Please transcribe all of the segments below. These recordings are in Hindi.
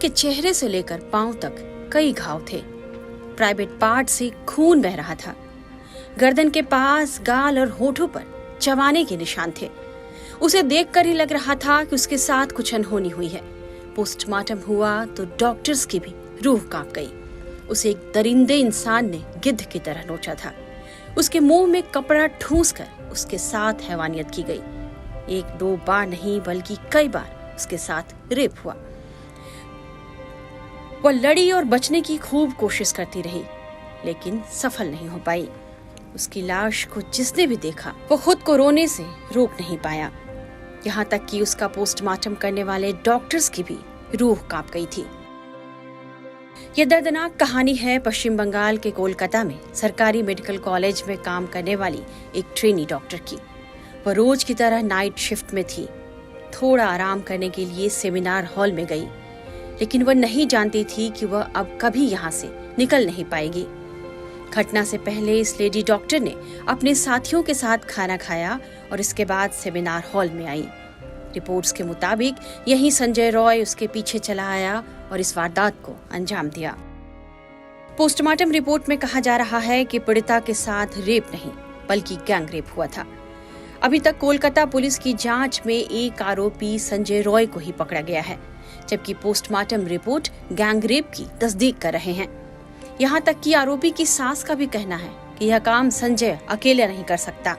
उसके चेहरे से लेकर पांव तक कई घाव थे। प्राइवेट पार्ट से खून बह रहा था। गर्दन के पास, गाल और होठों पर चबाने के निशान थे। उसे देखकर ही लग रहा था कि उसके साथ कुछ अनहोनी हुई है। पोस्टमार्टम हुआ तो डॉक्टर्स की भी रूह कांप गई। उसे एक दरिंदे इंसान ने गिद्ध की तरह नोचा था। उसके मुंह में कपड़ा ठूंसकर उसके साथ हैवानियत की गई। 1-2 बार नहीं बल्कि कई बार उसके साथ रेप हुआ। वह लड़ी और बचने की खूब कोशिश करती रही, लेकिन सफल नहीं हो पाई। उसकी लाश को जिसने भी देखा वो खुद को रोने से रोक नहीं पाया। यहाँ तक कि उसका पोस्टमार्टम करने वाले डॉक्टर्स की भी रूह कांप गई थी। यह दर्दनाक कहानी है पश्चिम बंगाल के कोलकाता में सरकारी मेडिकल कॉलेज में काम करने वाली एक ट्रेनी डॉक्टर की। वह रोज की तरह नाइट शिफ्ट में थी। थोड़ा आराम करने के लिए सेमिनार हॉल में गई, लेकिन वह नहीं जानती थी कि वह अब कभी यहाँ से निकल नहीं पाएगी। घटना से पहले इस लेडी डॉक्टर ने अपने साथियों के साथ खाना खाया और इसके बाद सेमिनार हॉल में आई। रिपोर्ट्स के मुताबिक यही संजय रॉय उसके पीछे चला आया और इस वारदात को अंजाम दिया। पोस्टमार्टम रिपोर्ट में कहा जा रहा है कि पीड़िता के साथ रेप नहीं बल्कि गैंग रेप हुआ था। अभी तक कोलकाता पुलिस की जांच में एक आरोपी संजय रॉय को ही पकड़ा गया है, जबकि पोस्टमार्टम रिपोर्ट गैंग रेप की तस्दीक कर रहे हैं। यहाँ तक कि आरोपी की सास का भी कहना है कि यह काम संजय अकेले नहीं कर सकता।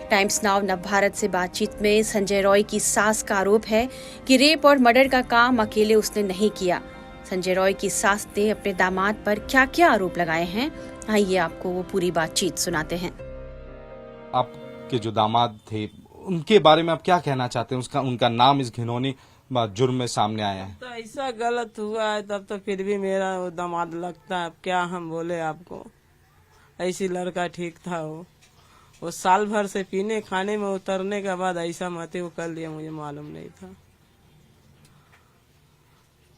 टाइम्स नाउ नवभारत से बातचीत में संजय रॉय की सास का आरोप है कि रेप और मर्डर का काम अकेले उसने नहीं किया। संजय रॉय की सास ने अपने दामाद पर क्या क्या आरोप लगाए हैं, आइए आपको वो पूरी बातचीत सुनाते हैं। आपके जो दामाद थे उनके बारे में आप क्या कहना चाहते हैं? उनका नाम इस घिनौनी जुर्म में सामने आया है। तो ऐसा गलत हुआ है तब तो फिर भी मेरा वो दामाद लगता है। अब क्या हम बोले आपको, ऐसी लड़का ठीक था। वो साल भर से पीने खाने में उतरने के बाद ऐसा मते वो कर लिया, मुझे मालूम नहीं था।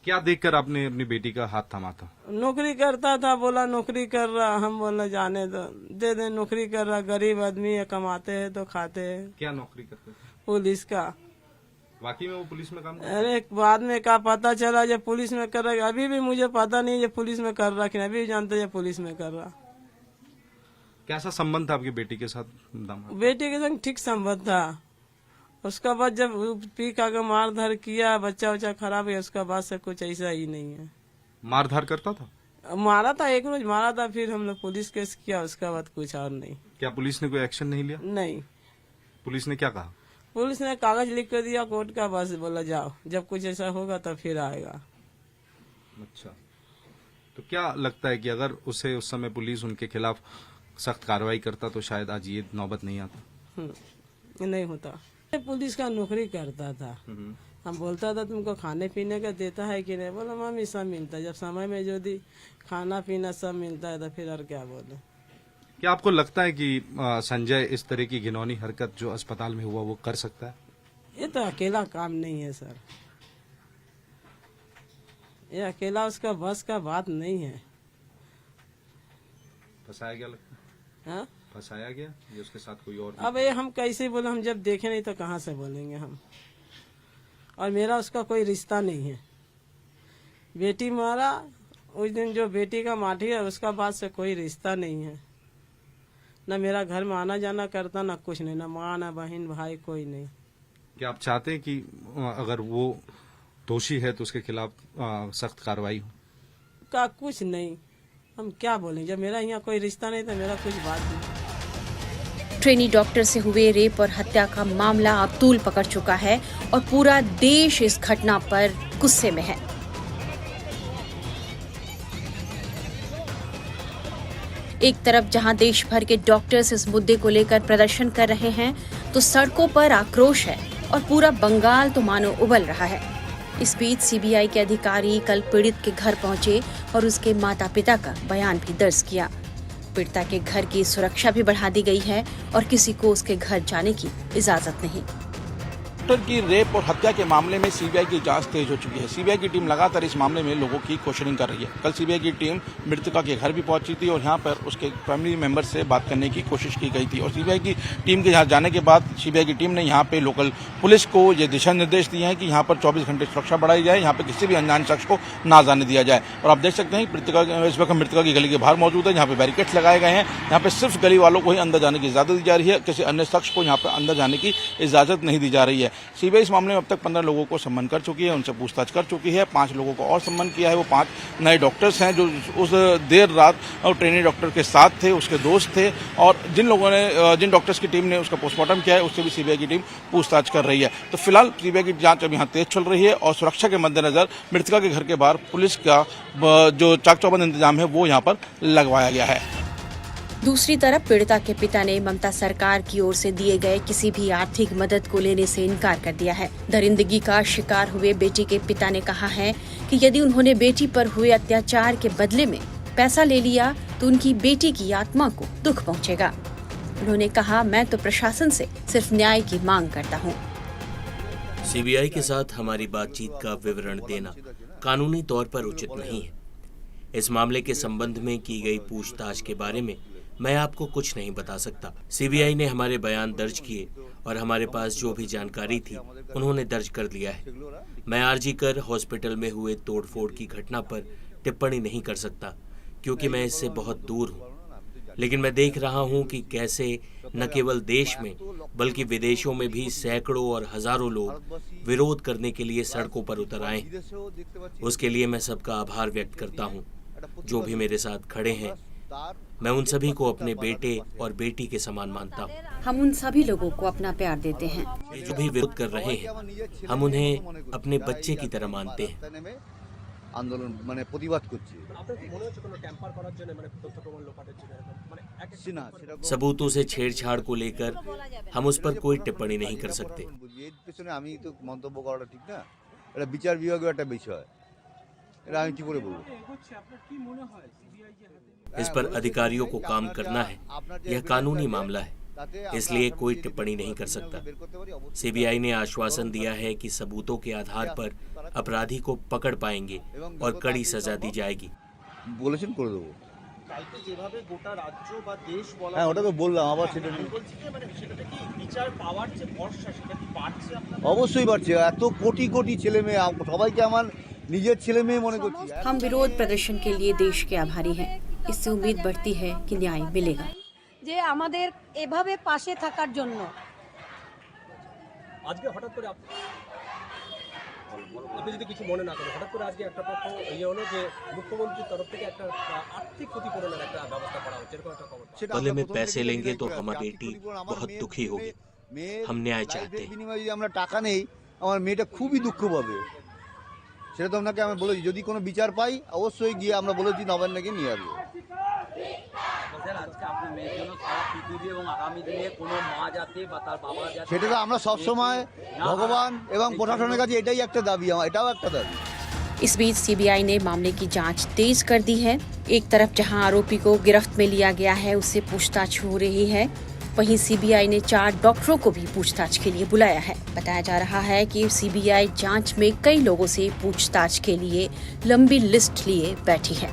क्या देखकर आपने अपनी बेटी का हाथ थमा था? नौकरी करता था, बोला नौकरी कर रहा। हम बोला जाने दो, दे दे, नौकरी कर रहा। गरीब आदमी है, कमाते हैं तो खाते हैं। क्या नौकरी करते थे? पुलिस का। वाकई में वो पुलिस में काम करता? अरे बाद में क्या पता चला जब पुलिस में कर रहा। अभी भी मुझे पता नहीं जब पुलिस में कर रहा कि अभी जानते जब पुलिस में कर रहा। कैसा संबंध था आपकी बेटी के साथ? बेटी के संग ठीक संबंध था। उसका बाद जब पी का मार धार किया, बच्चा उच्चा खराब है, उसका बाद से कुछ ऐसा ही नहीं है। मार धार करता था? मारा था, एक रोज मारा था, फिर हम लोग पुलिस केस किया, उसका बाद कुछ और नहीं। क्या पुलिस ने कोई एक्शन नहीं लिया? नहीं। पुलिस ने क्या कहा? पुलिस ने कागज लिख कर दिया कोर्ट का, बस बोला जाओ, जब कुछ ऐसा होगा तब फिर आएगा। अच्छा, तो क्या लगता है कि अगर उसे उस समय पुलिस उनके खिलाफ सख्त कार्रवाई करता तो शायद आज ये नौबत नहीं आता? नहीं होता। पुलिस का नौकरी करता था। हम बोलता था तुमको खाने पीने का देता है कि नहीं, बोला मम्मी सब मिलता है। जब समय में जो दी खाना पीना सब मिलता है तो फिर और क्या बोले। क्या आपको लगता है कि संजय इस तरह की घिनौनी हरकत जो अस्पताल में हुआ वो कर सकता है? ये तो अकेला काम नहीं है सर, ये अकेला उसका बस का बात नहीं है। फंसाया गया लगता है? हाँ? फंसाया गया ये उसके साथ कोई और? अब ये हम कैसे बोले, हम जब देखे नहीं तो कहाँ से बोलेंगे हम। और मेरा उसका कोई रिश्ता नहीं है। बेटी मारा उस दिन, जो बेटी का माटी है उसका बाद से कोई रिश्ता नहीं है। ना मेरा घर में आना जाना करता, ना कुछ नहीं, ना माँ ना बहन भाई कोई नहीं। क्या आप चाहते हैं कि अगर वो दोषी है तो उसके खिलाफ सख्त कार्रवाई हो? का कुछ नहीं, हम क्या बोलें, जब मेरा यहाँ कोई रिश्ता नहीं तो मेरा कुछ बात नहीं। ट्रेनी डॉक्टर से हुए रेप और हत्या का मामला अब तूल पकड़ चुका है और पूरा देश इस घटना पर गुस्से में है। एक तरफ जहां देश भर के डॉक्टर्स इस मुद्दे को लेकर प्रदर्शन कर रहे हैं, तो सड़कों पर आक्रोश है और पूरा बंगाल तो मानो उबल रहा है। इस बीच सीबीआई के अधिकारी कल पीड़ित के घर पहुंचे और उसके माता पिता का बयान भी दर्ज किया। पीड़िता के घर की सुरक्षा भी बढ़ा दी गई है और किसी को उसके घर जाने की इजाजत नहीं। डॉक्टर की रेप और हत्या के मामले में सीबीआई की जांच तेज हो चुकी है। सीबीआई की टीम लगातार इस मामले में लोगों की क्वेश्चनिंग कर रही है। कल सीबीआई की टीम मृतका के घर भी पहुंची थी और यहां पर उसके फैमिली मेंबर से बात करने की कोशिश की गई थी और सीबीआई की टीम के यहाँ जाने के बाद सीबीआई की टीम ने यहाँ पे लोकल पुलिस को ये दिशा निर्देश दिए हैं कि यहाँ पर 24 घंटे सुरक्षा बढ़ाई जाए, यहाँ पे किसी भी अनजान शख्स को ना जाने दिया जाए। और आप देख सकते हैं इस वक्त मृतका की गली के बाहर मौजूद है, यहाँ पे बैरिकेड्स लगाए गए हैं। यहाँ पे सिर्फ गली वालों को ही अंदर जाने की इजाजत दी जा रही है, किसी अन्य शख्स को यहाँ पे अंदर जाने की इजाजत नहीं दी जा रही है। सीबीआई इस मामले में अब तक 15 लोगों को सम्मन कर चुकी है, उनसे पूछताछ कर चुकी है। 5 लोगों को और सम्मन किया है। वो 5 नए डॉक्टर्स हैं जो उस देर रात ट्रेनी डॉक्टर के साथ थे, उसके दोस्त थे और जिन डॉक्टर्स की टीम ने उसका पोस्टमार्टम किया है उससे भी सीबीआई की टीम पूछताछ कर रही है। तो फिलहाल सीबीआई की जांच अब यहाँ तेज चल रही है और सुरक्षा के मद्देनजर मृतका के घर के बाहर पुलिस का जो चाक चौबंद इंतजाम है वो यहाँ पर लगवाया गया है। दूसरी तरफ पीड़िता के पिता ने ममता सरकार की ओर से दिए गए किसी भी आर्थिक मदद को लेने से इनकार कर दिया है। दरिंदगी का शिकार हुए बेटी के पिता ने कहा है कि यदि उन्होंने बेटी पर हुए अत्याचार के बदले में पैसा ले लिया तो उनकी बेटी की आत्मा को दुख पहुंचेगा। उन्होंने कहा, मैं तो प्रशासन से सिर्फ न्याय की मांग करता हूँ। सीबीआई के साथ हमारी बातचीत का विवरण देना कानूनी तौर पर उचित नहीं है। इस मामले के संबंध में की गई पूछताछ के बारे में मैं आपको कुछ नहीं बता सकता। सीबीआई ने हमारे बयान दर्ज किए और हमारे पास जो भी जानकारी थी उन्होंने दर्ज कर लिया है। मैं आरजी कर हॉस्पिटल में हुए तोड़फोड़ की घटना पर टिप्पणी नहीं कर सकता क्योंकि मैं इससे बहुत दूर हूँ। लेकिन मैं देख रहा हूँ कि कैसे न केवल देश में बल्कि विदेशों में भी सैकड़ों और हजारों लोग विरोध करने के लिए सड़कों पर उतर आए। उसके लिए मैं सबका आभार व्यक्त करता हूँ जो भी मेरे साथ खड़े हैं। मैं उन सभी को अपने बेटे और बेटी के समान मानता हूँ। हम उन सभी लोगों को अपना प्यार देते हैं। जो भी विरोध कर रहे हैं हम उन्हें अपने बच्चे की तरह मानते हैं। आंदोलन माने प्रतिबाद করছে। सबूतों से छेड़छाड़ को लेकर हम उस पर कोई टिप्पणी नहीं कर सकते। এর পেছনে আমি তো মন্তব্য করাটা ঠিক না। এটা বিচার বিভাগের একটা বিষয়। এটা আমি কি করে বলবো? इस पर अधिकारियों को काम करना है। यह कानूनी मामला है, इसलिए कोई टिप्पणी नहीं कर सकता। सीबीआई ने आश्वासन दिया है कि सबूतों के आधार पर अपराधी को पकड़ पाएंगे और कड़ी सजा दी जाएगी। বলেছেন করে দেবো। হ্যাঁ ওটা তো বললাম আবার সেটা অবশ্যই বাড়ছে। এত কোটি কোটি ছেলে মেয়ে সবাইকে আমার নিজের ছেলে মেয়ে মনে করছি। हम विरोध प्रदर्शन के लिए देश के आभारी हैं। इससे उम्मीद बढ़ती है कि न्याय मिलेगा। যে আমাদের এভাবে পাশে থাকার জন্য। আজকে হঠাৎ করে আপনি যদি কিছু মনে না করেন, হঠাৎ করে আজকে একটা পক্ষ হলো যে মুখ্যমন্ত্রীর তরফ থেকে একটা আর্থিক ক্ষতিপূরণের একটা ব্যবস্থা করা হচ্ছে, এরকম একটা খবর। बदले में पैसे लेंगे तो हमारी बेटी बहुत दुखी होगी। हम न्याय चाहते हैं। বিনিময়ে যদি আমরা টাকা নেই আমার মেয়েটা খুবই দুঃখ পাবে। সেটা তো আপনাকে আমি বলেছি যদি কোনো বিচার পাই অবশ্যই গিয়ে আমরা বলেছি নবান্নকে নিয়ে আসবো। সেটা তো আমরা সবসময় ভগবান এবং প্রশাসনের কাছে এটাই একটা দাবি, আমার এটাও একটা দাবি। इस बीच सीबीआई ने मामले की जांच तेज कर दी है। एक तरफ जहां आरोपी को गिरफ्त में लिया गया है उससे पूछताछ हो रही है, वहीं सीबीआई ने 4 डॉक्टरों को भी पूछताछ के लिए बुलाया है। बताया जा रहा है कि सीबीआई जांच में कई लोगों से पूछताछ के लिए लंबी लिस्ट लिए बैठी है।